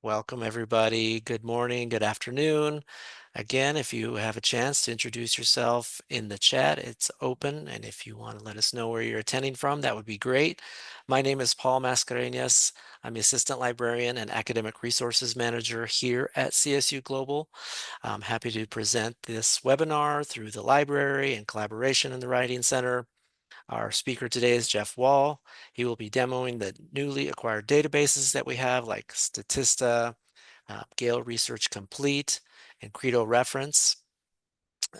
Welcome, everybody. Good morning, good afternoon. Again, if you have a chance to introduce yourself in the chat, it's open. And if you want to let us know where you're attending from, that would be great. My name is Paul Mascarenas. I'm the Assistant Librarian and Academic Resources Manager here at CSU Global. I'm happy to present this webinar through the library and collaboration in the Writing Center. Our speaker today is Jeff Wahl. He will be demoing the newly acquired databases that we have, like Statista, Gale Research Complete, and Credo Reference.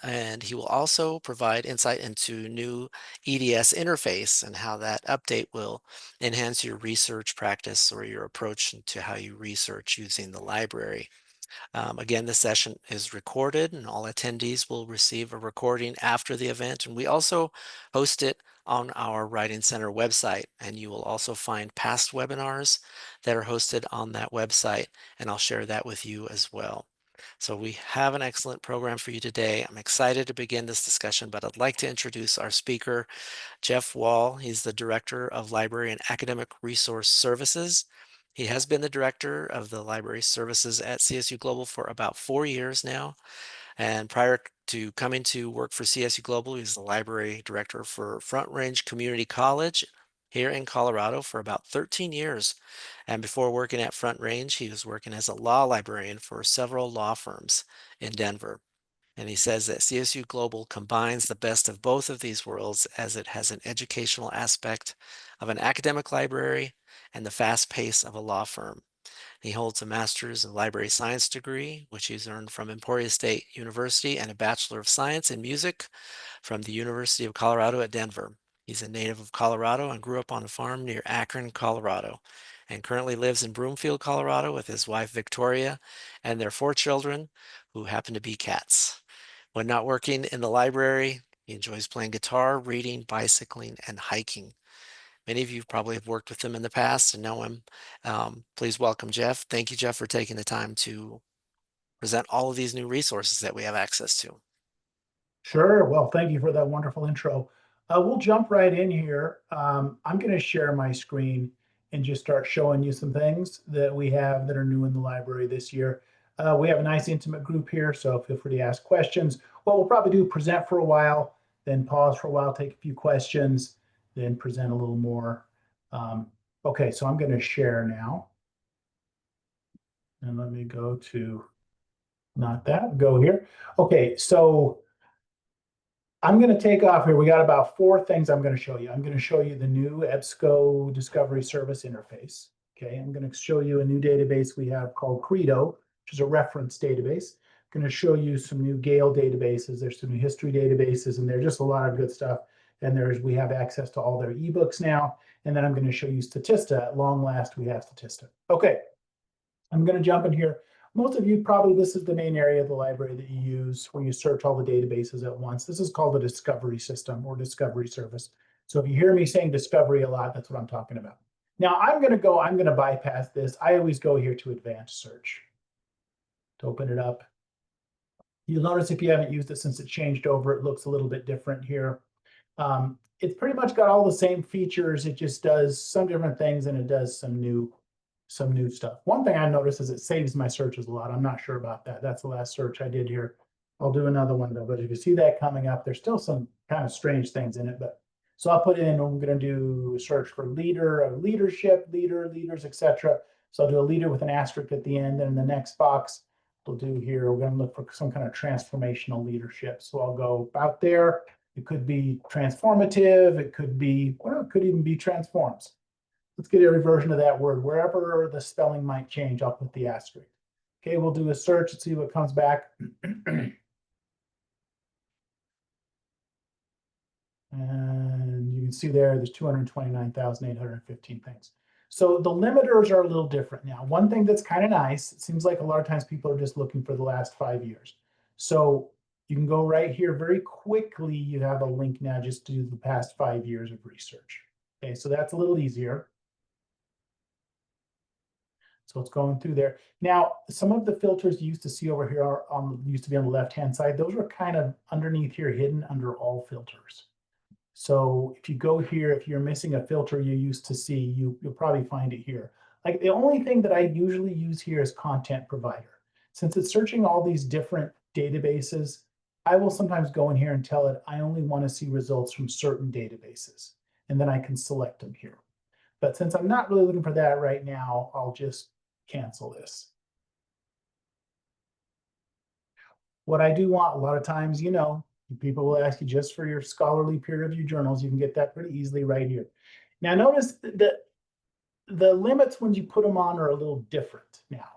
And he will also provide insight into new EDS interface and how that update will enhance your research practice or your approach to how you research using the library. Again, the session is recorded and all attendees will receive a recording after the event. And we also host it on our Writing Center website. And you will also find past webinars that are hosted on that website. And I'll share that with you as well. So we have an excellent program for you today. I'm excited to begin this discussion, but I'd like to introduce our speaker, Jeff Wahl. He's the Director of Library and Academic Resource Services. He has been the Director of the Library Services at CSU Global for about 4 years now. And prior to coming to work for CSU Global, he was the Library Director for Front Range Community College here in Colorado for about 13 years. And before working at Front Range, he was working as a law librarian for several law firms in Denver. And he says that CSU Global combines the best of both of these worlds as it has an educational aspect of an academic library and the fast pace of a law firm. He holds a master's in library science degree, which he's earned from Emporia State University, and a Bachelor of Science in Music from the University of Colorado at Denver. He's a native of Colorado and grew up on a farm near Akron, Colorado, and currently lives in Broomfield, Colorado with his wife, Victoria, and their 4 children who happen to be cats. When not working in the library, he enjoys playing guitar, reading, bicycling, and hiking. Many of you probably have worked with him in the past and know him. Please welcome Jeff. Thank you, Jeff, for taking the time to present all of these new resources that we have access to. Sure. Well, thank you for that wonderful intro. We'll jump right in here. I'm going to share my screen and just start showing you some things that we have that are new in the library this year. We have a nice intimate group here, so feel free to ask questions. What we'll probably do, present for a while, then pause for a while, take a few questions, then present a little more. Okay, so I'm going to share now. And let me go to, not that, go here. Okay, so I'm going to take off here. We got about 4 things I'm going to show you. I'm going to show you the new EBSCO Discovery Service interface. Okay, I'm going to show you a new database we have called Credo, which is a reference database. I'm going to show you some new Gale databases. There's some new history databases, and there's just a lot of good stuff. And we have access to all their eBooks now. And then I'm going to show you Statista. At long last, we have Statista. Okay, I'm going to jump in here. Most of you probably, this is the main area of the library that you use when you search all the databases at once. This is called the discovery system or discovery service. So if you hear me saying discovery a lot, that's what I'm talking about. Now I'm going to bypass this. I always go here to advanced search to open it up. You'll notice if you haven't used it since it changed over, it looks a little bit different here. It's pretty much got all the same features. It just does some different things and it does some new stuff. One thing I noticed is it saves my searches a lot. I'm not sure about that. That's the last search I did here. I'll do another one though, but if you see that coming up, there's still some kind of strange things in it. But so I'll put in, I'm going to do search for leader, leadership, leaders, etc. So I'll do a leader with an asterisk at the end, and in the next box we'll do here, we're going to look for some kind of transformational leadership. So I'll go about there. It could be transformative. It could be, well, it could even be transforms. Let's get every version of that word. Wherever the spelling might change, I'll put the asterisk. Okay, we'll do a search and see what comes back. And you can see there's 229,815 things. So the limiters are a little different now. One thing that's kind of nice, it seems like a lot of times people are just looking for the last 5 years. So you can go right here very quickly. You have a link now just to the past 5 years of research. Okay, so that's a little easier. So it's going through there. Now, some of the filters you used to see over here used to be on the left-hand side. Those were kind of underneath here, hidden under all filters. So if you go here, if you're missing a filter you used to see, you'll probably find it here. Like the only thing that I usually use here is content provider. Since it's searching all these different databases, I will sometimes go in here and tell it I only want to see results from certain databases, and then I can select them here. But since I'm not really looking for that right now, I'll just cancel this. What I do want, a lot of times, people will ask you just for your scholarly peer-reviewed journals. You can get that pretty easily right here. Now, notice that the limits when you put them on are a little different now,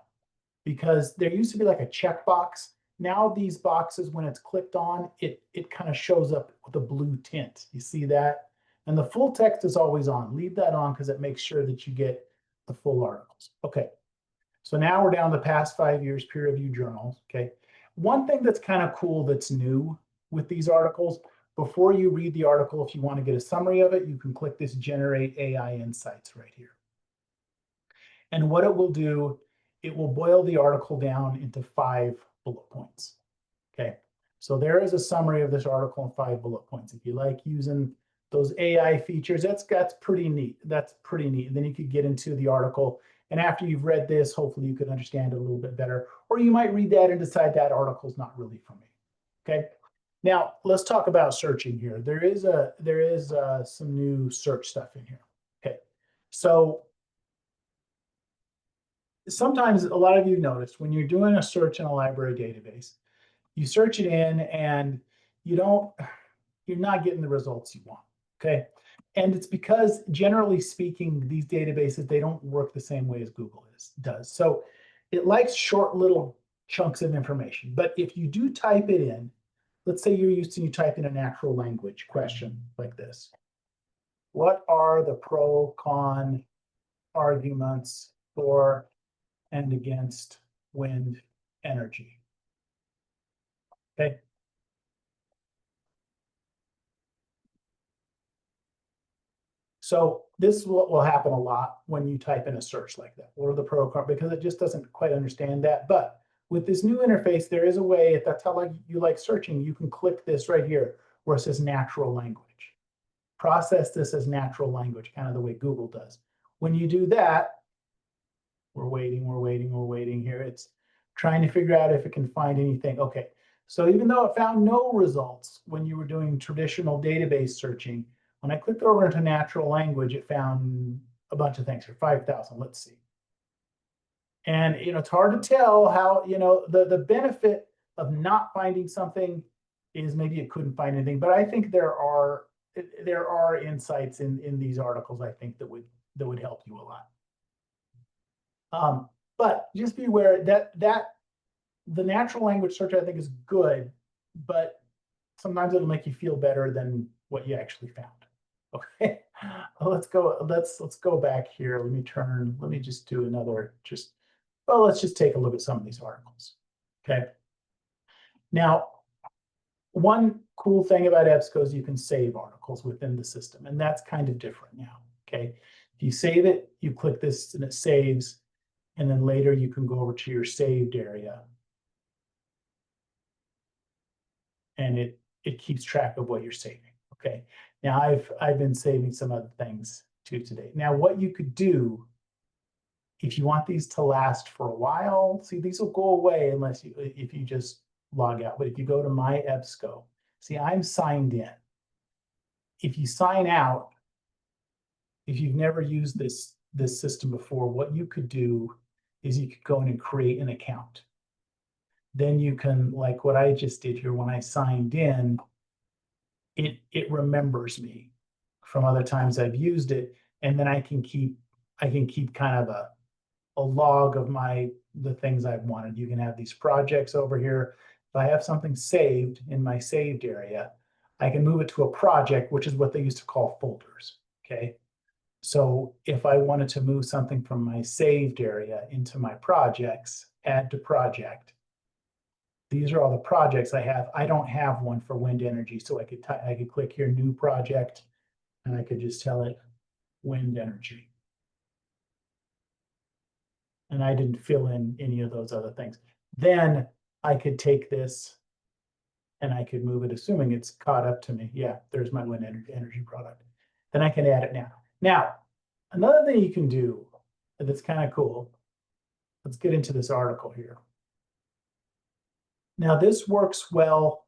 because there used to be like a checkbox. Now these boxes, when it's clicked on, it kind of shows up with a blue tint. You see that? And the full text is always on. Leave that on because it makes sure that you get the full articles. Okay, so now we're down the past 5 years peer-reviewed journals. Okay, one thing that's kind of cool that's new with these articles, before you read the article, if you want to get a summary of it, you can click this Generate AI Insights right here. And what it will do, it will boil the article down into 5 bullet points. Okay, so there is a summary of this article in 5 bullet points. If you like using those AI features, that's pretty neat. That's pretty neat. And then you could get into the article. And after you've read this, hopefully you could understand it a little bit better. Or you might read that and decide that article is not really for me. Okay. Now let's talk about searching here. There is some new search stuff in here. Okay. So sometimes a lot of you notice when you're doing a search in a library database, you search it in and you're not getting the results you want. Okay. And it's because generally speaking, these databases, they don't work the same way as Google does. So it likes short little chunks of information. But if you do type it in, let's say you type in a natural language question like this. What are the pro-con arguments for and against wind energy? Okay. So this will happen a lot when you type in a search like that, or the pro-con, because it just doesn't quite understand that. But with this new interface, there is a way, if that's how you like searching, you can click this right here where it says natural language. Process this as natural language, kind of the way Google does. When you do that, we're waiting here. It's trying to figure out if it can find anything. Okay, so even though it found no results when you were doing traditional database searching, when I clicked over into natural language, it found a bunch of things here, 5,000, let's see. And it's hard to tell how, the benefit of not finding something is maybe it couldn't find anything, but I think there are insights in these articles, I think, that would help you a lot. But just be aware that the natural language search, I think, is good, but sometimes it'll make you feel better than what you actually found. Okay, let's go back here. Let me just do another, let's just take a look at some of these articles. Okay. Now, one cool thing about EBSCO is you can save articles within the system, and that's kind of different now. Okay. If you save it, you click this and it saves, and then later you can go over to your saved area. And it keeps track of what you're saving. Okay. Now I've been saving some other things too today. Now what you could do, if you want these to last for a while, see, these will go away if you just log out. But if you go to my EBSCO, see, I'm signed in. If you sign out, if you've never used this system before, what you could do is you could go in and create an account. Then you can, like what I just did here, when I signed in, it remembers me from other times I've used it, and then I can keep kind of a log of the things I've wanted. You can have these projects over here. If I have something saved in my saved area, I can move it to a project, which is what they used to call folders. Okay. So if I wanted to move something from my saved area into my projects, add to project, these are all the projects I have. I don't have one for wind energy, so I could click here, new project, and I could just tell it wind energy. And I didn't fill in any of those other things. Then I could take this and I could move it, assuming it's caught up to me. Yeah, there's my wind energy product. Then I can add it now. Now, another thing you can do that's kind of cool. Let's get into this article here. Now, this works well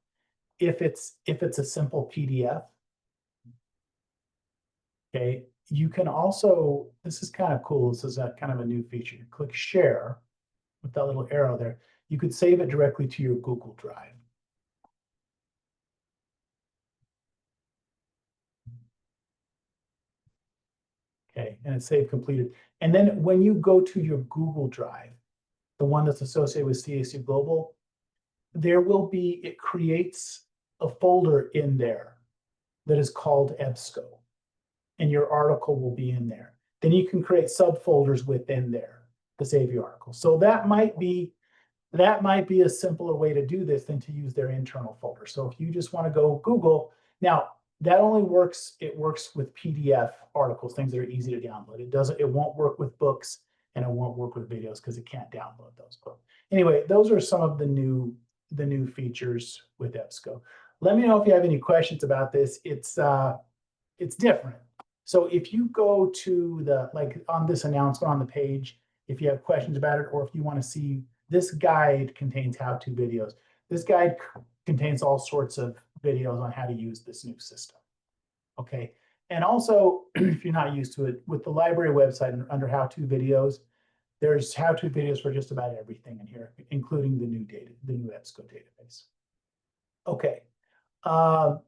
if it's a simple PDF. Okay, you can also, this is kind of cool. This is a kind of a new feature. You click share with that little arrow there. You could save it directly to your Google Drive. Okay, and it's saved completed. And then when you go to your Google Drive, the one that's associated with CSU Global, there will be, it creates a folder in there that is called EBSCO, and your article will be in there. Then you can create subfolders within there to save your article. So that might be a simpler way to do this than to use their internal folder. So if you just want to go Google, now that only works, it works with PDF articles, things that are easy to download. It won't work with books, and it won't work with videos because it can't download those books. Anyway, those are some of the new features with EBSCO. Let me know if you have any questions about this. It's different. So if you go to the, like on this announcement on the page, if you have questions about it, or if you want to see, this guide contains how-to videos. This guide contains all sorts of videos on how to use this new system. Okay. And also, if you're not used to it, with the library website under how-to videos, there's how-to videos for just about everything in here, including the new EBSCO database. Okay. Are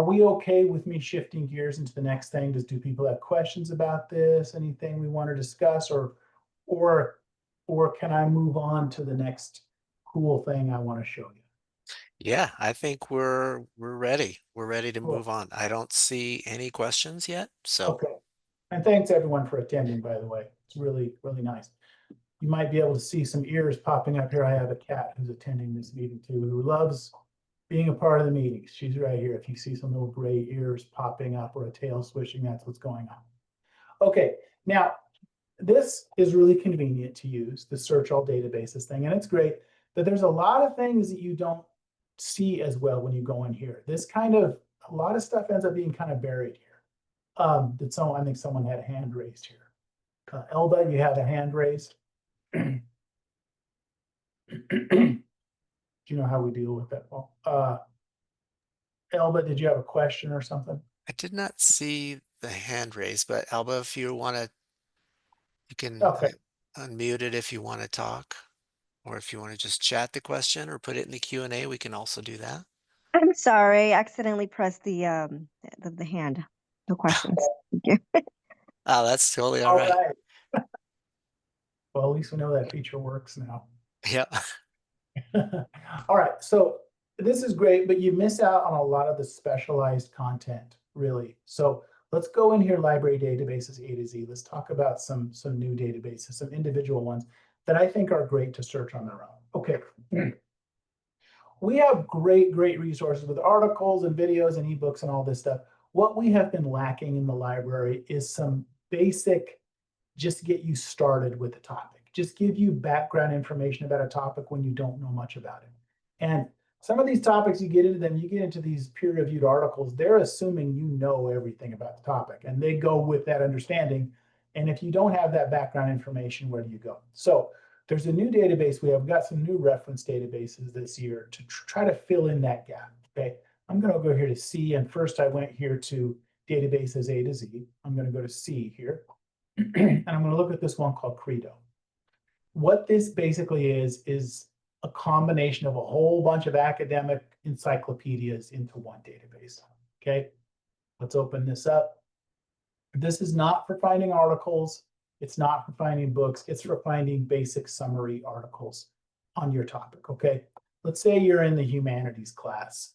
we okay with me shifting gears into the next thing? Do people have questions about this? Anything we want to discuss, or can I move on to the next cool thing I want to show you? Yeah, I think we're ready. We're ready to Cool. move on. I don't see any questions yet, so Okay. And thanks everyone for attending, by the way. It's really, really nice. You might be able to see some ears popping up here. I have a cat who's attending this meeting too, who loves being a part of the meetings. She's right here. If you see some little gray ears popping up or a tail swishing, that's what's going on. Okay, now this is really convenient to use, the search all databases thing, and it's great, but there's a lot of things that you don't see as well when you go in here. A lot of stuff ends up being kind of buried here. I think someone had a hand raised here. Elba, you have a hand raised. Do you know how we deal with that? Well, Elba, did you have a question or something? I did not see the hand raised, but Alba, if you want to, you can Okay. unmute it if you want to talk, or if you want to just chat the question or put it in the Q&A, we can also do that. I'm sorry, I accidentally pressed the hand. No questions. Thank you. Oh, that's totally all All right. right. Well, at least we know that feature works now. Yeah. All right, so this is great, but you miss out on a lot of the specialized content, really. So let's go in here, library databases A to Z. Let's talk about some new databases, some individual ones that I think are great to search on their own. Okay. We have great resources with articles and videos and ebooks and all this stuff. What we have been lacking in the library is some basic, just get you started with the topic, just give you background information about a topic when you don't know much about it. And some of these topics, you get into these peer-reviewed articles, they're assuming you know everything about the topic, and they go with that understanding. And if you don't have that background information, where do you go? So there's a new database we have. We've got some new reference databases this year to try to fill in that gap. Okay, I'm going to go here to C, and first I went here to databases A to Z. I'm going to go to C here, and I'm going to look at this one called Credo. What this basically is a combination of a whole bunch of academic encyclopedias into one database. Okay, let's open this up. This is not for finding articles. It's not for finding books. It's for finding basic summary articles on your topic. Okay, let's say you're in the humanities class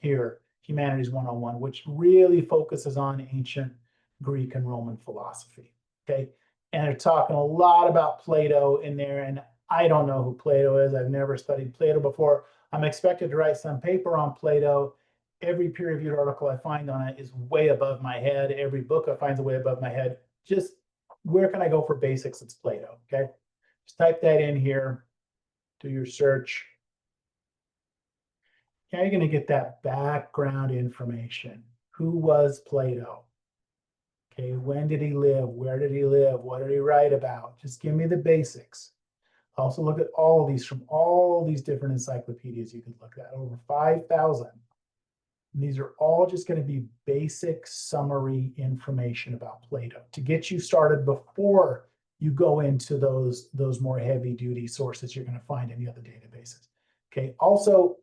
here, Humanities 101, which really focuses on ancient Greek and Roman philosophy. Okay, and they're talking a lot about Plato in there, and I don't know who Plato is. I've never studied Plato before. I'm expected to write some paper on Plato. Every peer-reviewed article I find on it is way above my head. Every book I find is way above my head. Just where can I go for basics? It's Plato. Okay, just type that in here, do your search. Now you're going to get that background information. Who was Plato? Okay, when did he live? Where did he live? What did he write about? Just give me the basics. Also look at all of these from all these different encyclopedias you could look at, over 5,000. And these are all just going to be basic summary information about Plato to get you started before you go into those more heavy duty sources you're going to find in the other databases. Okay, also,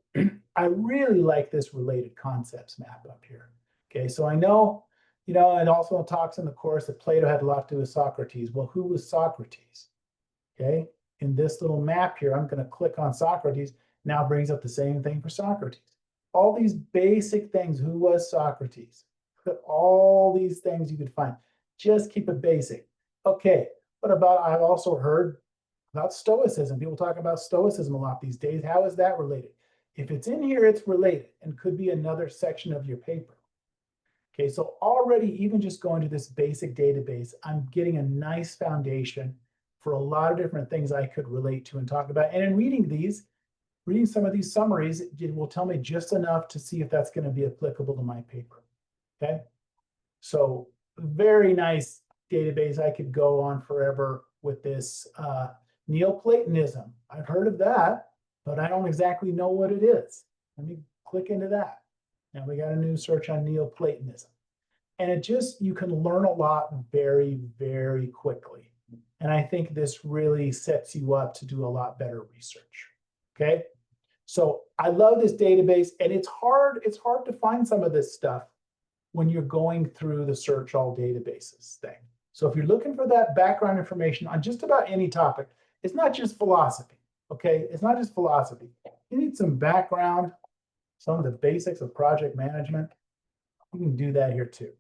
I really like this related concepts map up here. Okay, so I know, it also talks in the course that Plato had a lot to do with Socrates. Well, who was Socrates? Okay, in this little map here, I'm going to click on Socrates. Now brings up the same thing for Socrates. All these basic things. Who was Socrates? All these things you could find. Just keep it basic. Okay, what about, I've also heard about Stoicism. People talk about Stoicism a lot these days. How is that related? If it's in here, it's related and could be another section of your paper. Okay, so already even just going to this basic database, I'm getting a nice foundation for a lot of different things I could relate to and talk about. And in reading some of these summaries, it will tell me just enough to see if that's going to be applicable to my paper. Okay, so very nice database. I could go on forever with this. Neoplatonism, I've heard of that, but I don't exactly know what it is. Let me click into that. Now we got a new search on Neoplatonism. And it just, you can learn a lot very, very quickly. And I think this really sets you up to do a lot better research. Okay, so I love this database, and it's hard to find some of this stuff when you're going through the search all databases thing. So if you're looking for that background information on just about any topic, it's not just philosophy, okay? It's not just philosophy. You need some background, some of the basics of project management. You can do that here too.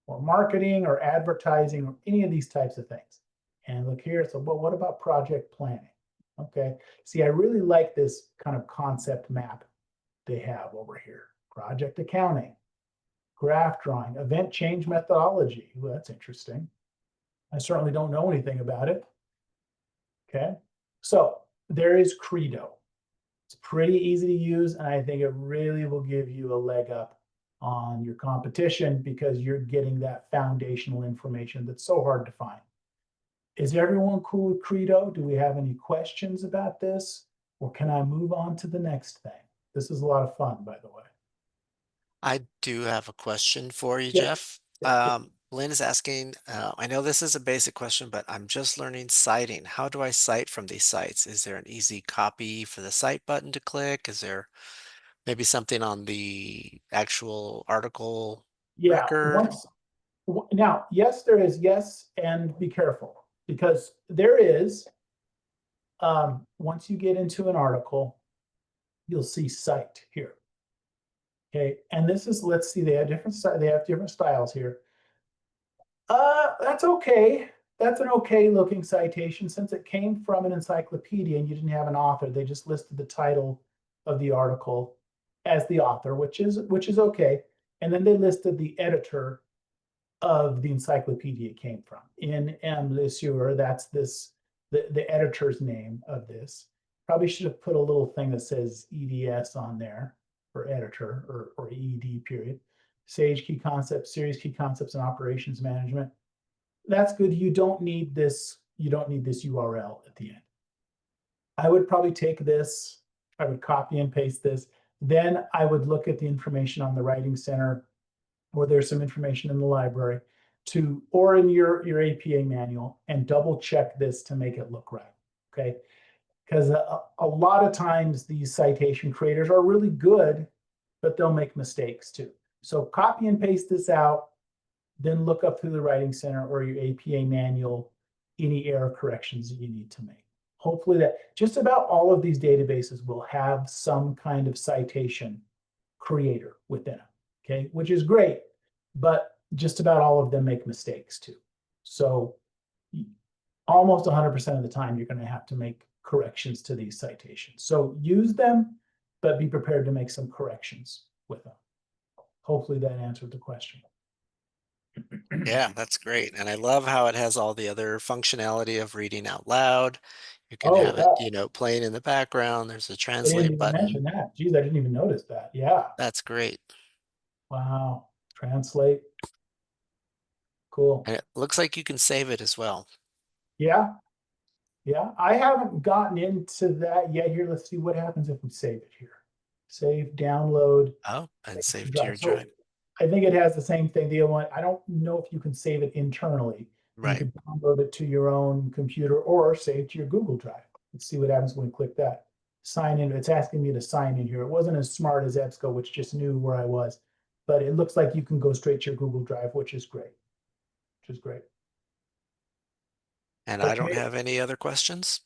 Or marketing or advertising or any of these types of things. And look here, so well, what about project planning? Okay, see, I really like this kind of concept map they have over here. Project accounting, graph drawing, event change methodology. Ooh, that's interesting. I certainly don't know anything about it. Okay, so there is Credo. It's pretty easy to use, and I think it really will give you a leg up on your competition because you're getting that foundational information that's so hard to find. Is everyone cool with Credo? Do we have any questions about this? Or can I move on to the next thing? This is a lot of fun, by the way. I do have a question for you, Yeah, Jeff. yeah. Lynn is asking, I know this is a basic question, but I'm just learning citing. How do I cite from these sites? Is there an easy copy for the cite button to click? Is there maybe something on the actual article Yeah, record? now, yes, there is, yes, and be careful because there is, once you get into an article, you'll see cite here. Okay, and this is, let's see, they have different styles here. That's okay. That's an okay looking citation since it came from an encyclopedia and you didn't have an author. They just listed the title of the article as the author, which is okay. And then they listed the editor of the encyclopedia it came from. In M. Lesueur, that's the editor's name of this. Probably should have put a little thing that says EDS on there for editor or ED period. Sage key concepts, series key concepts, and operations management. That's good. You don't need this URL at the end. I would probably take this, I would copy and paste this. Then I would look at the information on the Writing Center, or there's some information in the library or in your APA manual, and double check this to make it look right. Okay. Because a lot of times these citation creators are really good, but they'll make mistakes too. So copy and paste this out, then look up through the Writing Center or your APA manual any error corrections that you need to make. Hopefully that just about all of these databases will have some kind of citation creator within them, okay, which is great, but just about all of them make mistakes too. So almost 100% of the time, you're going to have to make corrections to these citations. So use them, but be prepared to make some corrections with them. Hopefully that answered the question. Yeah, that's great. And I love how it has all the other functionality of reading out loud. You can Oh, have it, yeah. playing in the background. There's a I didn't translate even button. mention that. Geez, I didn't even notice that. Yeah. That's great. Wow. Translate. Cool. And it looks like you can save it as well. Yeah. Yeah. I haven't gotten into that yet. Here, let's see what happens if we save it here. Save, download, Oh, and save to drive. your So drive. I think it has the same thing. The other one, I don't know if you can save it internally. You Right. could download it to your own computer or save to your Google Drive. Let's see what happens when we click that. Sign in. It's asking me to sign in here. It wasn't as smart as EBSCO, which just knew where I was, but it looks like you can go straight to your Google Drive, which is great. And I don't Okay. have any other questions.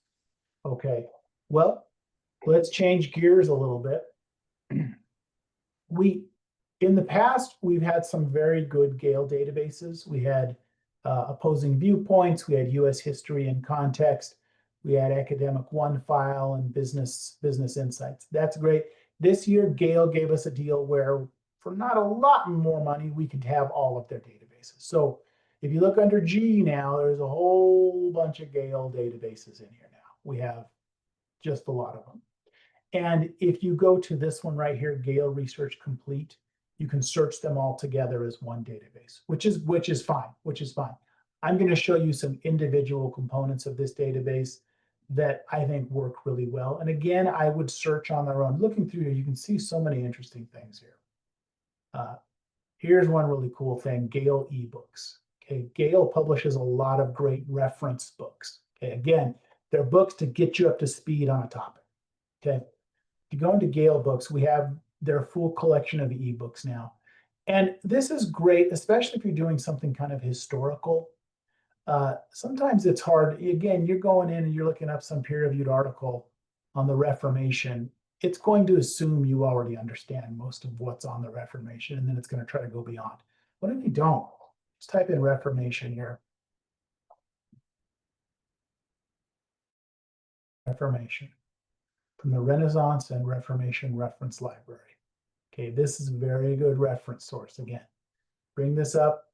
Okay. Well, let's change gears a little bit. In the past, we've had some very good Gale databases. We had opposing viewpoints, we had US history and context, we had academic OneFile and business insights. That's great. This year, Gale gave us a deal where for not a lot more money, we could have all of their databases. So if you look under G now, there's a whole bunch of Gale databases in here now. We have just a lot of them. And if you go to this one right here, Gale Research Complete, you can search them all together as one database, which is fine. I'm going to show you some individual components of this database that I think work really well. And again, I would search on their own. Looking through here, you can see so many interesting things here. Here's one really cool thing, Gale eBooks. Okay, Gale publishes a lot of great reference books. Okay, again, they're books to get you up to speed on a topic. Okay, if you go into Gale books, we have their full collection of ebooks now. And this is great, especially if you're doing something kind of historical. Sometimes it's hard. Again, you're going in and you're looking up some peer-reviewed article on the Reformation. It's going to assume you already understand most of what's on the Reformation, and then it's going to try to go beyond. What if you don't? Just type in Reformation here. Reformation. From the Renaissance and Reformation Reference Library. Okay, this is a very good reference source. Again, bring this up.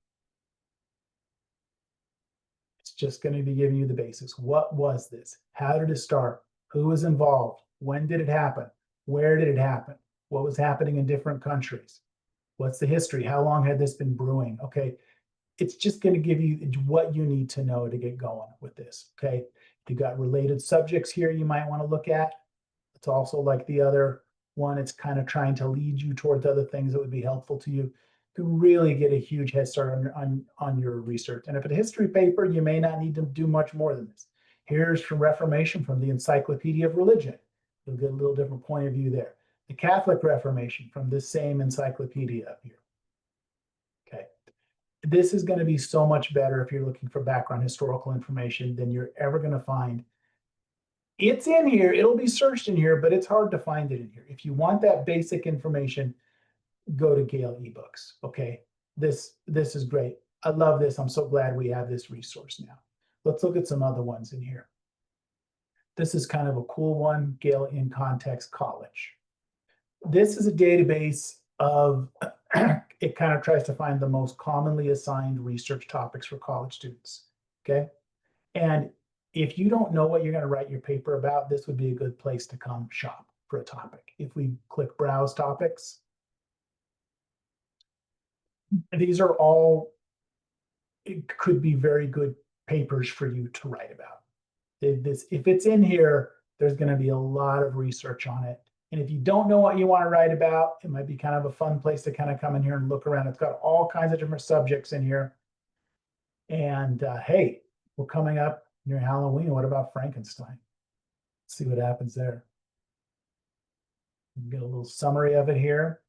It's just going to be giving you the basics. What was this? How did it start? Who was involved? When did it happen? Where did it happen? What was happening in different countries? What's the history? How long had this been brewing? Okay, it's just going to give you what you need to know to get going with this. Okay, you've got related subjects here you might want to look at. It's also like the other one, it's kind of trying to lead you towards other things that would be helpful to you to really get a huge head start on your research. And if it's a history paper, you may not need to do much more than this. Here's from Reformation from the Encyclopedia of Religion. You'll get a little different point of view there. The Catholic Reformation from this same encyclopedia up here. Okay. This is going to be so much better if you're looking for background historical information than you're ever going to find. It's in here, it'll be searched in here, but it's hard to find it in here. If you want that basic information, go to Gale eBooks. Okay, this is great. I love this. I'm so glad we have this resource now. Let's look at some other ones in here. This is kind of a cool one, Gale in Context College. This is a database of, it kind of tries to find the most commonly assigned research topics for college students. Okay, and if you don't know what you're going to write your paper about, this would be a good place to come shop for a topic. If we click Browse Topics, these are all, it could be very good papers for you to write about. If it's in here, there's going to be a lot of research on it. And if you don't know what you want to write about, it might be kind of a fun place to kind of come in here and look around. It's got all kinds of different subjects in here. And hey, we're coming up near Halloween. What about Frankenstein? Let's see what happens there. Get a little summary of it here.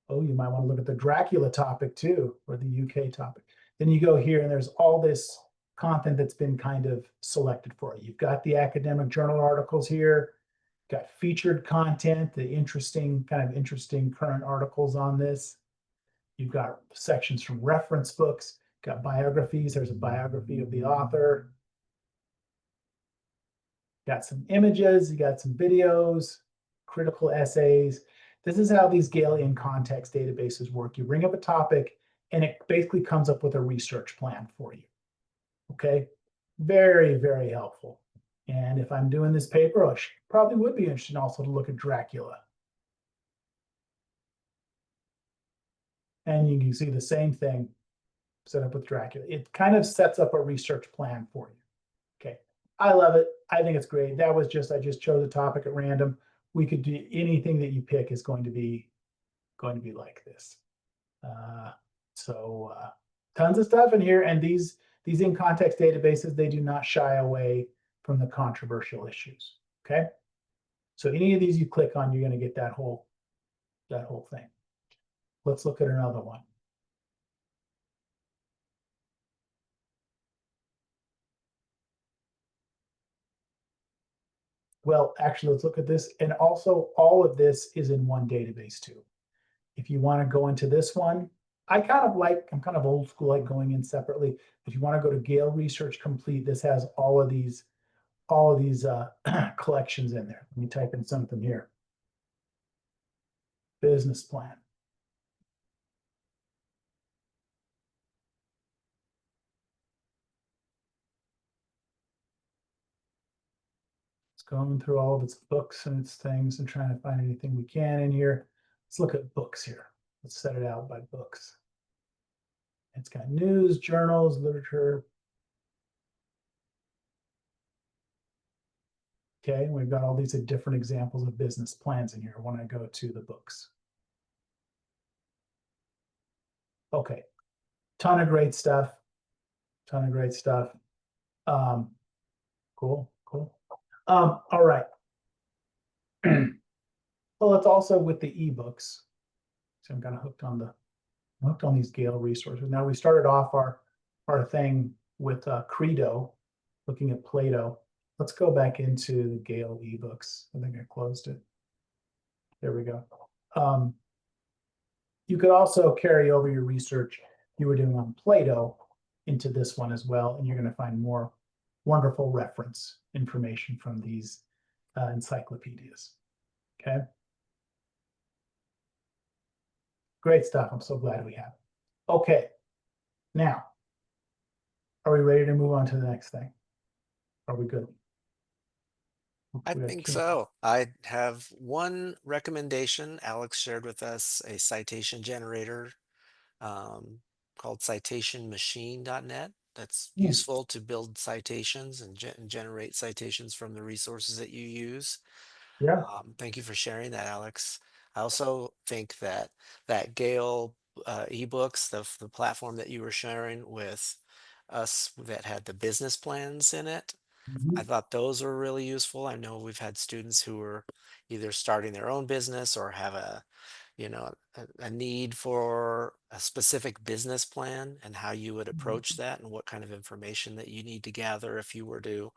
Oh, you might want to look at the Dracula topic too, or the UK topic. Then you go here and there's all this content that's been kind of selected for you. You've got the academic journal articles here, got featured content, the interesting current articles on this. You've got sections from reference books, got biographies. There's a biography of the author. Got some images, you got some videos, critical essays. This is how these Gale in Context databases work. You bring up a topic and it basically comes up with a research plan for you. Okay, very, very helpful. And if I'm doing this paper, I probably would be interested also to look at Dracula. And you can see the same thing set up with Dracula. It kind of sets up a research plan for you. Okay, I love it. I think it's great. That was just, I just chose a topic at random. We could do anything that you pick is going to be like this. Tons of stuff in here, and these in context databases, they do not shy away from the controversial issues. Okay, so any of these you click on, you're going to get that whole thing. Let's look at another one. Well, actually, let's look at this. And also, all of this is in one database too. If you want to go into this one, I'm kind of old school, like going in separately. If you want to go to Gale Research Complete, this has all of these collections in there. Let me type in something here. Business plan. It's going through all of its books and its things and trying to find anything we can in here. Let's look at books here. Let's set it out by books. It's got news, journals, literature. Okay, we've got all these different examples of business plans in here when I go to the books. Okay, ton of great stuff. Cool. All right. Well, it's also with the eBooks. So I'm kind of hooked on these Gale resources. Now we started off our thing with Credo, looking at Plato. Let's go back into the Gale eBooks. I think I closed it. There we go. You could also carry over your research you were doing on Plato into this one as well, and you're going to find more wonderful reference information from these encyclopedias. Okay. Great stuff. I'm so glad we have it. Okay. Now, are we ready to move on to the next thing? Are we good? I We got think two. so. I have one recommendation. Alex shared with us a citation generator um, called citationmachine.net. That's useful to build citations and generate citations from the resources that you use. Yeah. Thank you for sharing that, Alex. I also think that Gale eBooks, the platform that you were sharing with us that had the business plans in it, I Mhm. thought those were really useful. I know we've had students who are either starting their own business or have a need for a specific business plan and how you would approach that and what kind of information that you need to gather if you were to,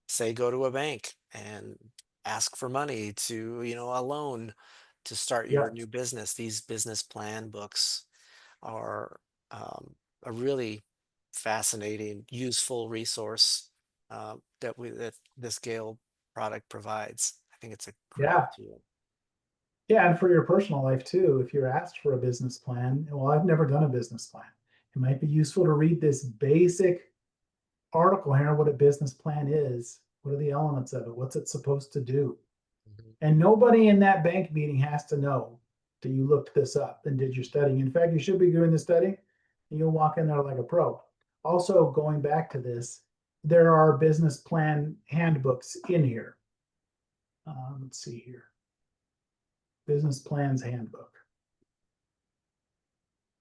say, go to a bank and ask for money to, a loan to start your Yeah. new business. These business plan books are a really fascinating, useful resource that this Gale product provides. I think it's a great Yeah. tool. Yeah. And for your personal life too, if you're asked for a business plan, well, I've never done a business plan. It might be useful to read this basic article here, what a business plan is. What are the elements of it? What's it supposed to do? Mhm. And nobody in that bank meeting has to know that you looked this up and did your studying. In fact, you should be doing the study and you'll walk in there like a pro. Also, going back to this, there are business plan handbooks in here. Let's see here. Business plans handbook.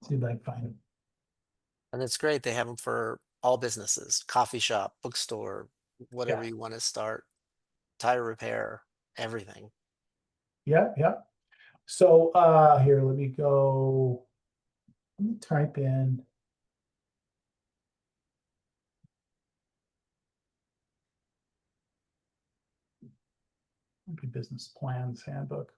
See if I can find it. And it's great. They have them for all businesses, coffee shop, bookstore, whatever Yeah, you want to start, tire repair, everything. yeah. So here, let me go. Let me type in. Business plans handbook.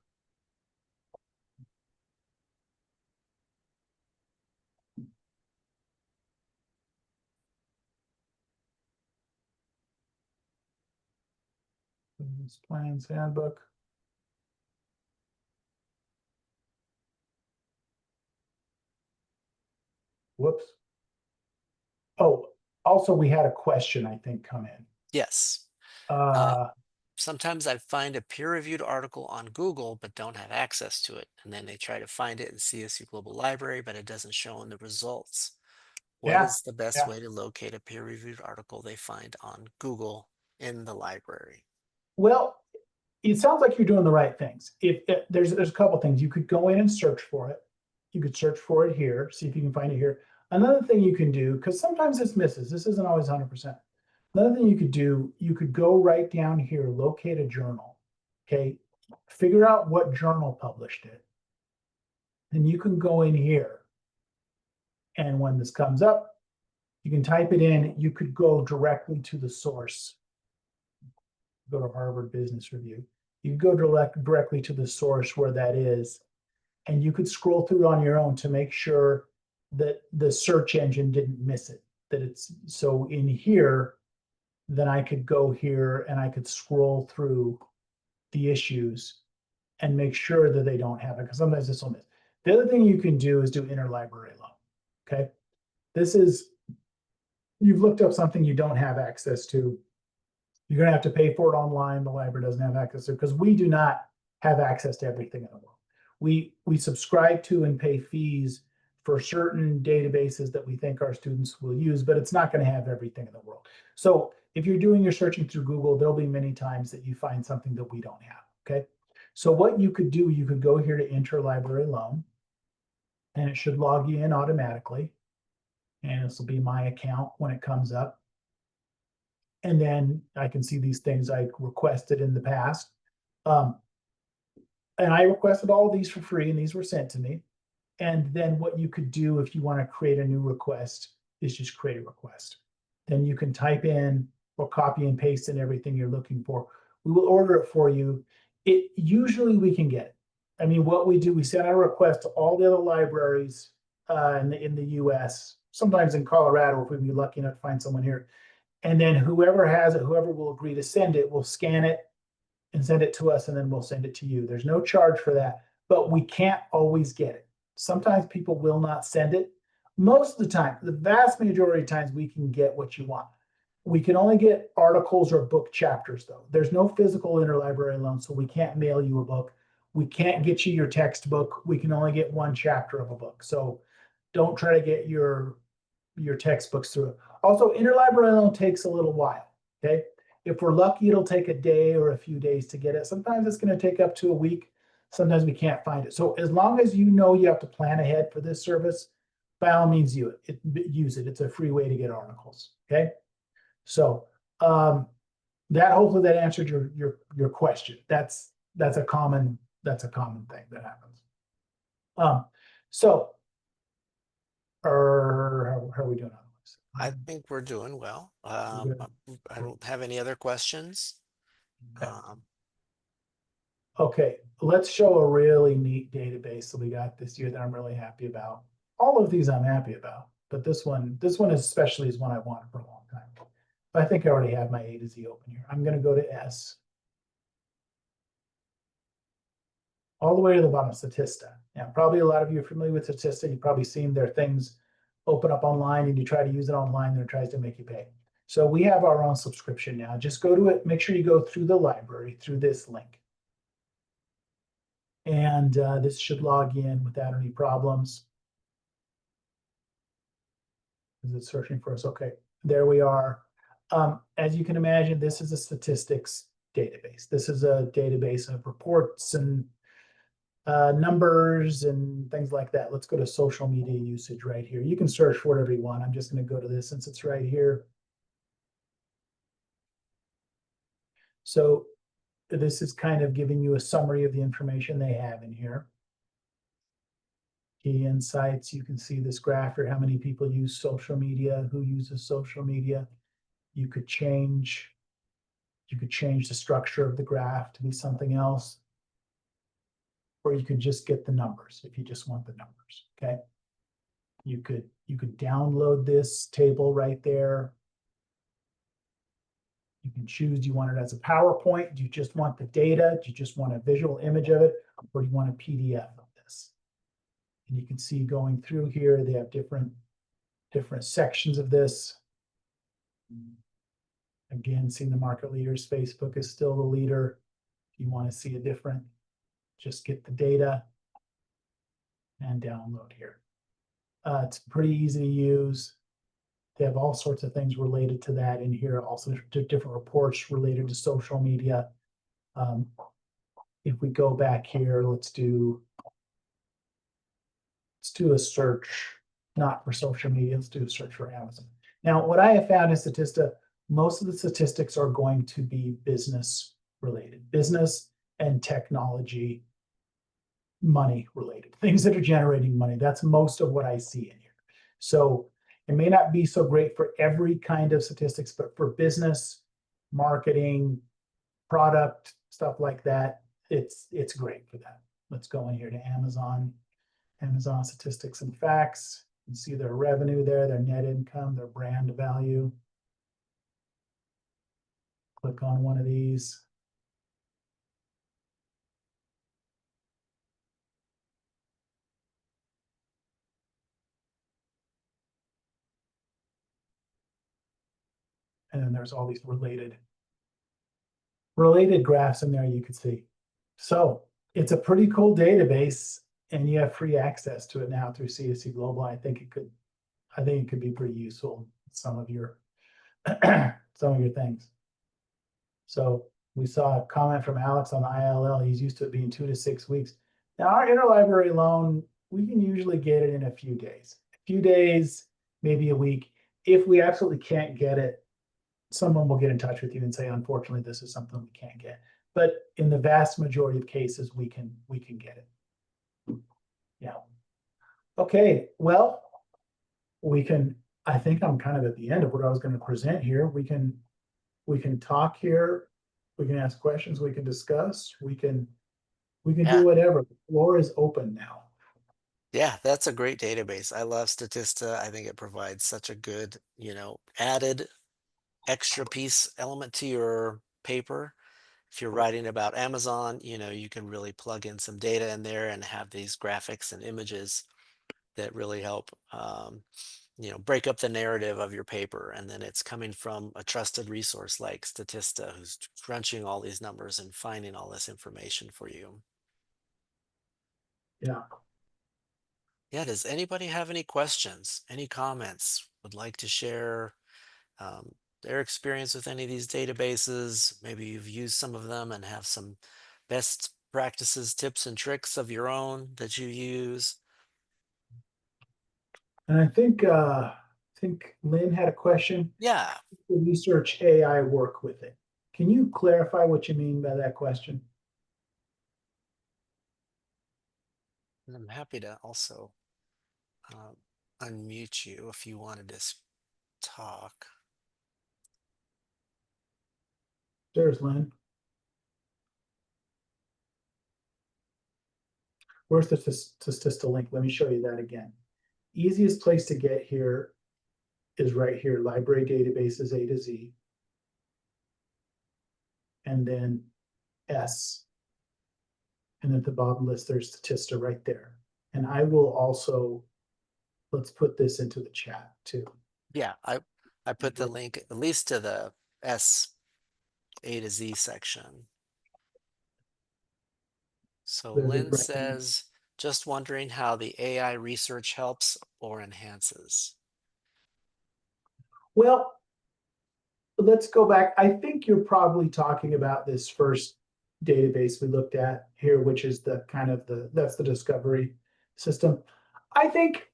Business plans handbook. Whoops. Oh, also we had a question, I think, come in. Yes. Uh, Uh, sometimes I find a peer-reviewed article on Google, but don't have access to it. And then they try to find it in CSU Global Library, but it doesn't show in the results. What Yeah, is the best yeah. way to locate a peer-reviewed article they find on Google in the library? Well, it sounds like you're doing the right things. If there's a couple things, you could go in and search for it. You could search for it here, see if you can find it here. Another thing you can do, because sometimes this misses, this isn't always 100%. Another thing you could do, you could go right down here, locate a journal. Okay, figure out what journal published it. Then you can go in here, and when this comes up, you can type it in. You could go directly to the source. Go to Harvard Business Review. You could go directly to the source where that is, and you could scroll through on your own to make sure that the search engine didn't miss it. That it's so in here, then I could go here and I could scroll through the issues and make sure that they don't have it, because sometimes this will miss. The other thing you can do is do interlibrary loan. Okay, this is, you've looked up something you don't have access to. You're going to have to pay for it online. The library doesn't have access to it because we do not have access to everything in the world. We subscribe to and pay fees for certain databases that we think our students will use, but it's not going to have everything in the world. So if you're doing your searching through Google, there'll be many times that you find something that we don't have. Okay, so what you could do, you could go here to interlibrary loan, and it should log you in automatically. And this will be my account when it comes up. And then I can see these things I requested in the past. And I requested all of these for free, and these were sent to me. And then what you could do if you want to create a new request is just create a request. Then you can type in or copy and paste in everything you're looking for. We will order it for you. It usually we can get it. I mean, what we do, we send out a request to all the other libraries in the US, sometimes in Colorado, if we'd be lucky enough to find someone here. And then whoever has it, whoever will agree to send it, will scan it and send it to us, and then we'll send it to you. There's no charge for that, but we can't always get it. Sometimes people will not send it. Most of the time, the vast majority of times, we can get what you want. We can only get articles or book chapters, though. There's no physical interlibrary loan, so we can't mail you a book. We can't get you your textbook. We can only get one chapter of a book. So don't try to get your textbooks through it. Also, interlibrary loan takes a little while. Okay, if we're lucky, it'll take a day or a few days to get it. Sometimes it's going to take up to a week. Sometimes we can't find it. So as long as you know you have to plan ahead for this service, by all means, use it. It's a free way to get articles. Okay, so that hopefully that answered your question. That's a common thing that happens. So, how are we doing on this? I think we're doing well. Good. I don't have any other questions. Okay. Um, Okay, let's show a really neat database that we got this year that I'm really happy about. All of these I'm happy about, but this one especially is one I wanted for a long time. I think I already have my A to Z open here. I'm going to go to S. All the way to the bottom, Statista. Now, probably a lot of you are familiar with Statista. You've probably seen their things open up online, and you try to use it online, and it tries to make you pay. So we have our own subscription now. Just go to it. Make sure you go through the library, through this link. And this should log in without any problems. Is it searching for us? Okay, there we are. As you can imagine, this is a statistics database. This is a database of reports and numbers and things like that. Let's go to social media usage right here. You can search for whatever you want. I'm just going to go to this since it's right here. So this is kind of giving you a summary of the information they have in here. Key insights, you can see this graph here, how many people use social media, who uses social media. You could change the structure of the graph to be something else. Or you could just get the numbers if you just want the numbers, okay? You could download this table right there. You can choose, do you want it as a PowerPoint? Do you just want the data? Do you just want a visual image of it? Or do you want a PDF of this? And you can see going through here, they have different sections of this. Again, seeing the market leaders, Facebook is still the leader. If you want to see a different, just get the data and download here. It's pretty easy to use. They have all sorts of things related to that in here, also different reports related to social media. If we go back here, let's do a search, not for social media, let's do a search for Amazon. Now, what I have found in Statista, most of the statistics are going to be business related, business and technology, money related, things that are generating money. That's most of what I see in here. So it may not be so great for every kind of statistics, but for business, marketing, product, stuff like that, it's great for that. Let's go in here to Amazon statistics and facts. You can see their revenue there, their net income, their brand value. Click on one of these. And then there's all these related graphs in there you can see. So it's a pretty cool database, and you have free access to it now through CSU Global. I think it could be pretty useful in some of your things. So we saw a comment from Alex on the ILL. He's used to it being 2 to 6 weeks. Now our interlibrary loan, we can usually get it in a few days, maybe a week. If we absolutely can't get it, someone will get in touch with you and say, unfortunately, this is something we can't get. But in the vast majority of cases, we can get it. Yeah. Okay, well, I think I'm kind of at the end of what I was going to present here. We can talk here, we can ask questions, we can discuss, we can do whatever. The floor is open now. Yeah, that's a great database. I love Statista. I think it provides such a good, added extra piece element to your paper. If you're writing about Amazon, you can really plug in some data in there and have these graphics and images that really help, break up the narrative of your paper. And then it's coming from a trusted resource like Statista, who's crunching all these numbers and finding all this information for you. Yeah. Yeah. Does anybody have any questions, any comments, would like to share their experience with any of these databases? Maybe you've used some of them and have some best practices, tips and tricks of your own that you use. And I think Lynn had a question. Yeah. The research AI work with it. Can you clarify what you mean by that question? And I'm happy to also unmute you if you wanted to talk. There's Lynn. Where's the Statista link? Let me show you that again. Easiest place to get here is right here, library databases A to Z. And then S. And at the bottom list, there's Statista right there. And I will also, let's put this into the chat too. Yeah, I put the link at least to the S A to Z section. So Lynn says, just wondering how the AI research helps or enhances. Well, let's go back. I think you're probably talking about this first database we looked at here, which is the kind of that's the discovery system. I think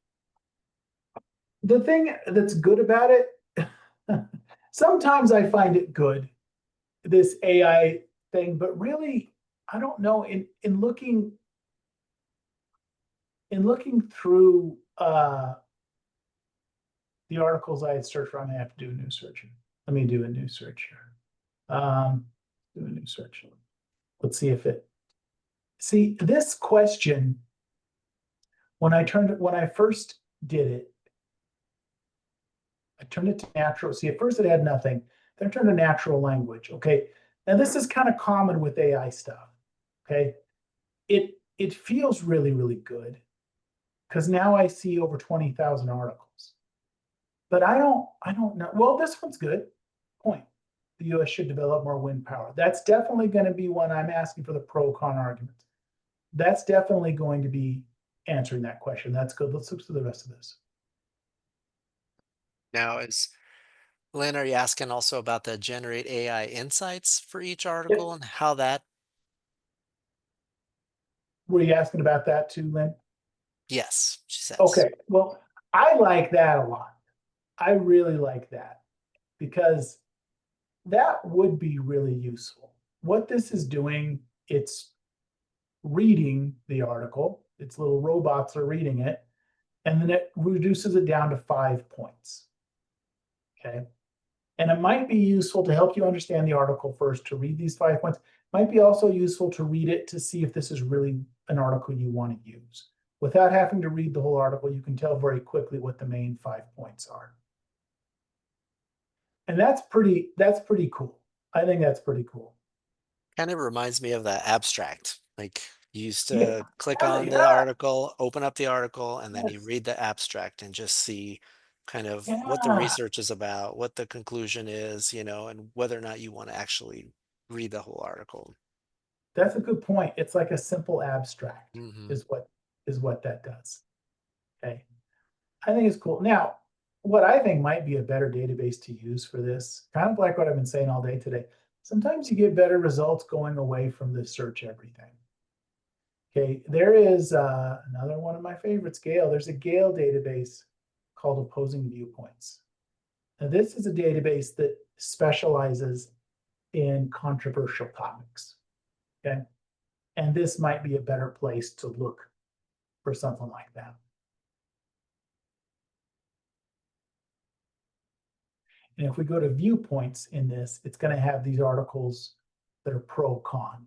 the thing that's good about it, sometimes I find it good, this AI thing, but really, I don't know, in looking through the articles I had searched for, I'm gonna have to do a new search. Let me do a new search here. Do a new search. Let's see if it. See this question. When I first did it, I turned it to natural. See, at first it had nothing. Then I turned to natural language. Okay. Now this is kind of common with AI stuff. Okay. It feels really, really good because now I see over 20,000 articles. But I don't know. Well, this one's good. Point. the US should develop more wind power. That's definitely going to be one I'm asking for the pro-con arguments. That's definitely going to be answering that question. That's good. Let's look through the rest of this. Now, Lynn, are you asking also about the generate AI insights for each article Yep. and how that? Were you asking about that too, Lynn? Yes, she says. Okay, well, I like that a lot. I really like that because that would be really useful. What this is doing, it's reading the article, its little robots are reading it, and then it reduces it down to 5 points. Okay. And it might be useful to help you understand the article first to read these 5 points. Might be also useful to read it to see if this is really an article you want to use. Without having to read the whole article, you can tell very quickly what the main 5 points are. And that's pretty cool. I think that's pretty cool. Kind of reminds me of the abstract. Like you used Yeah, to click on the yeah, article, open up the article, and then you yes, read the abstract and just see kind of what the yeah. research is about, what the conclusion is, and whether or not you want to actually read the whole article. That's a good point. It's like a simple abstract Hmm. is what that does. Okay. I think it's cool. Now, what I think might be a better database to use for this, kind of like what I've been saying all day today, sometimes you get better results going away from the search everything. Okay, there is another one of my favorites, Gale. There's a Gale database called Opposing Viewpoints. Now, this is a database that specializes in controversial topics. Okay, and this might be a better place to look for something like that. And if we go to viewpoints in this, it's going to have these articles that are pro-con.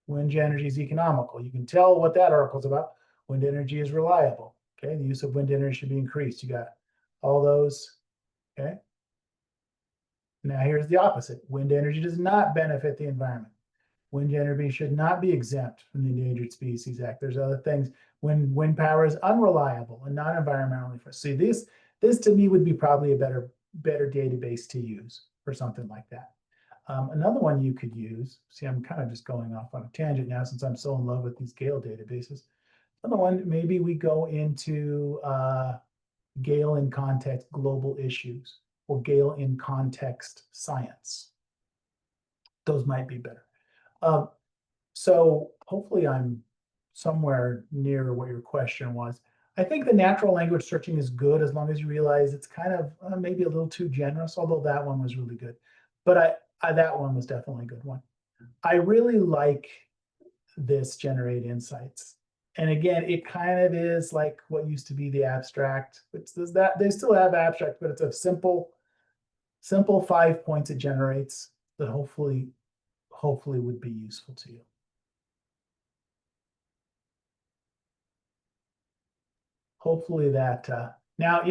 Wind energy is economical. You can tell what that article is about. Wind energy is reliable. Okay, the use of wind energy should be increased. You got all those. Okay. Now here's the opposite. Wind energy does not benefit the environment. Wind energy should not be exempt from the Endangered Species Act. There's other things. When wind power is unreliable and not environmentally friendly. See, this to me would be probably a better database to use for something like that. Another one you could use. See, I'm kind of just going off on a tangent now since I'm so in love with these Gale databases. Another one, maybe we go into Gale in Context Global Issues or Gale in Context Science. Those might be better. So hopefully I'm somewhere near what your question was. I think the natural language searching is good as long as you realize it's kind of maybe a little too generous, although that one was really good. But that one was definitely a good one. I really like this generate insights. And again, it kind of is like what used to be the abstract. It's that they still have abstract, but it's a simple 5 points it generates that hopefully would be useful to you. Hopefully that now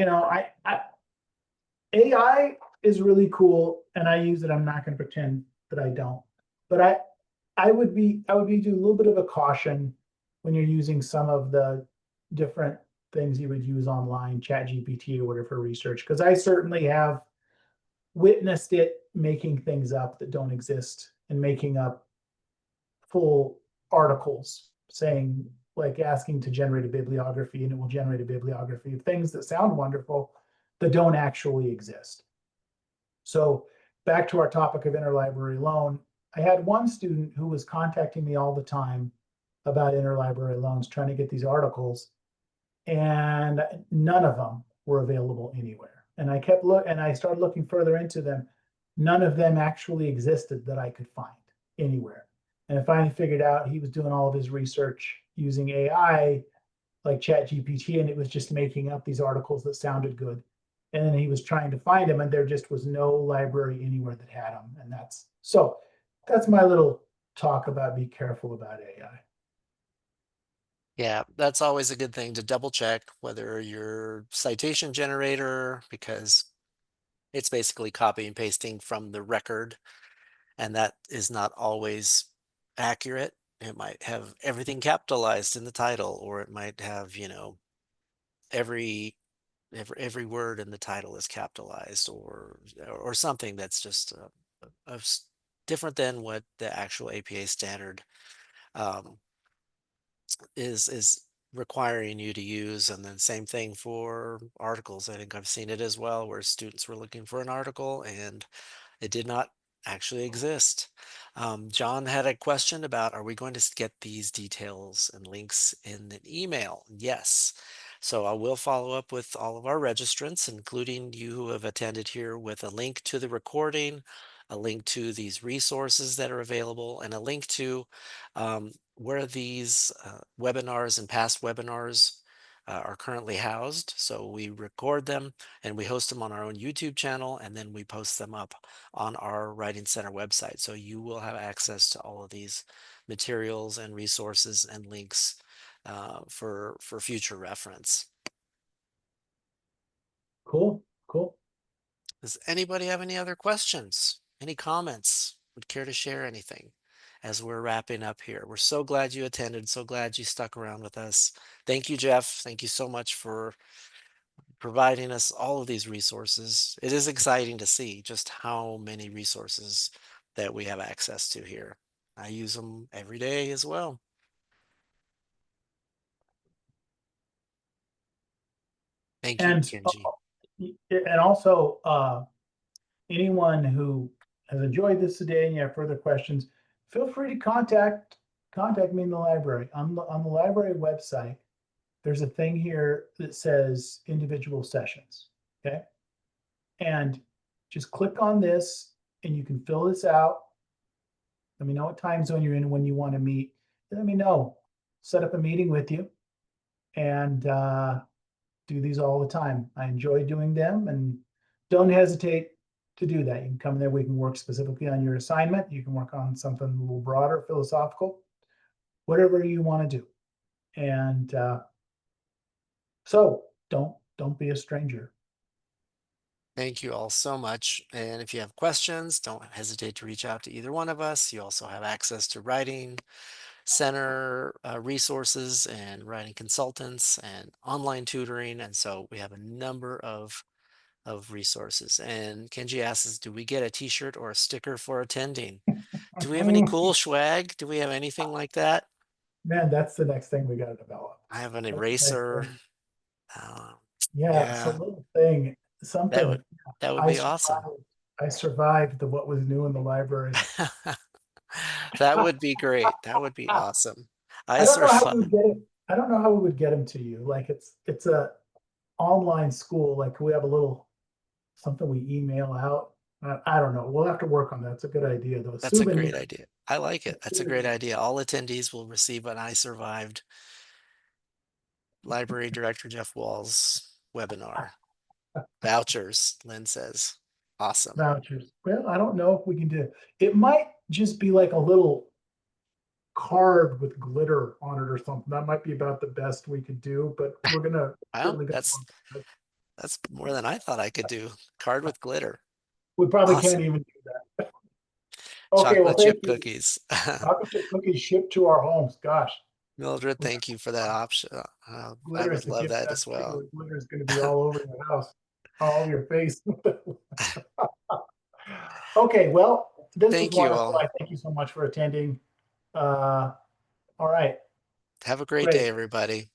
AI is really cool and I use it. I'm not going to pretend that I don't, but I would be doing a little bit of a caution when you're using some of the different things you would use online, chat GPT or whatever for research, because I certainly have witnessed it making things up that don't exist and making up full articles saying, like, asking to generate a bibliography and it will generate a bibliography of things that sound wonderful that don't actually exist. So back to our topic of interlibrary loan, I had one student who was contacting me all the time about interlibrary loans, trying to get these articles, and none of them were available anywhere. And I started looking further into them. None of them actually existed that I could find anywhere. And I finally figured out he was doing all of his research using AI like ChatGPT, and it was just making up these articles that sounded good. And then he was trying to find them, and there just was no library anywhere that had them. And that's my little talk about be careful about AI. Yeah, that's always a good thing to double check whether your citation generator, because it's basically copy and pasting from the record, and that is not always accurate. It might have everything capitalized in the title, or it might have, every every word in the title is capitalized, or something that's just different than what the actual APA standard um, is requiring you to use. And then same thing for articles. I think I've seen it as well, where students were looking for an article and it did not actually exist. John had a question about, are we going to get these details and links in an email? Yes. So I will follow up with all of our registrants, including you who have attended here, with a link to the recording, a link to these resources that are available, and a link to where these webinars and past webinars are currently housed. So we record them and we host them on our own YouTube channel, and then we post them up on our Writing Center website. So you will have access to all of these materials and resources and links for future reference. Cool, cool. Does anybody have any other questions? Any comments? Would care to share anything as we're wrapping up here? We're so glad you attended, so glad you stuck around with us. Thank you, Jeff. Thank you so much for providing us all of these resources. It is exciting to see just how many resources that we have access to here. I use them every day as well. Thank you, And Kenji. and also anyone who has enjoyed this today and you have further questions, feel free to contact me in the library. On the library website, there's a thing here that says individual sessions. Okay. And just click on this and you can fill this out. Let me know what time zone you're in when you want to meet. Let me know. Set up a meeting with you and do these all the time. I enjoy doing them, and don't hesitate to do that. You can come there. We can work specifically on your assignment. You can work on something a little broader, philosophical, whatever you want to do. And so don't be a stranger. Thank you all so much. And if you have questions, don't hesitate to reach out to either one of us. You also have access to Writing Center resources and writing consultants and online tutoring. And so we have a number of resources. And Kenji asks, do we get a t-shirt or a sticker for attending? Do we have any cool swag? Do we have anything like that? Man, that's the next thing we got to develop. I have an That's the next eraser. thing. Uh, Yeah, it's a yeah, little thing, that something. would that would I be awesome. survived. I survived the what was new in the library. That would be great. That would be awesome. I I don't know how we would survived. get it. I don't know how we would get them to you. Like it's a online school. Like we have a little something we email out. I don't know. We'll have to work on that. It's a good idea though. That's a Souvenir. great idea. I like it. That's a great idea. All attendees will receive an I survived Library Director Jeff Wahl's webinar. Vouchers, Lynn says. Awesome. Vouchers. Well, I don't know if we can do it. It might just be like a little card with glitter on it or something. That might be about the best we could do, but we're gonna Well, certainly gonna. that's more than I thought I could do. Card with glitter. We probably can't Awesome. even do that. Okay, well, Chocolate thank chip you. cookies. Chocolate chip cookies shipped to our homes. Gosh, Mildred, thank you for that option. I glitter is would the love gift that that as well. particular glitter is going to be all over your house, all over your face. Okay, well, this was Thank you wonderful. all. I thank you so much for attending. All right, Have a great day, great. everybody.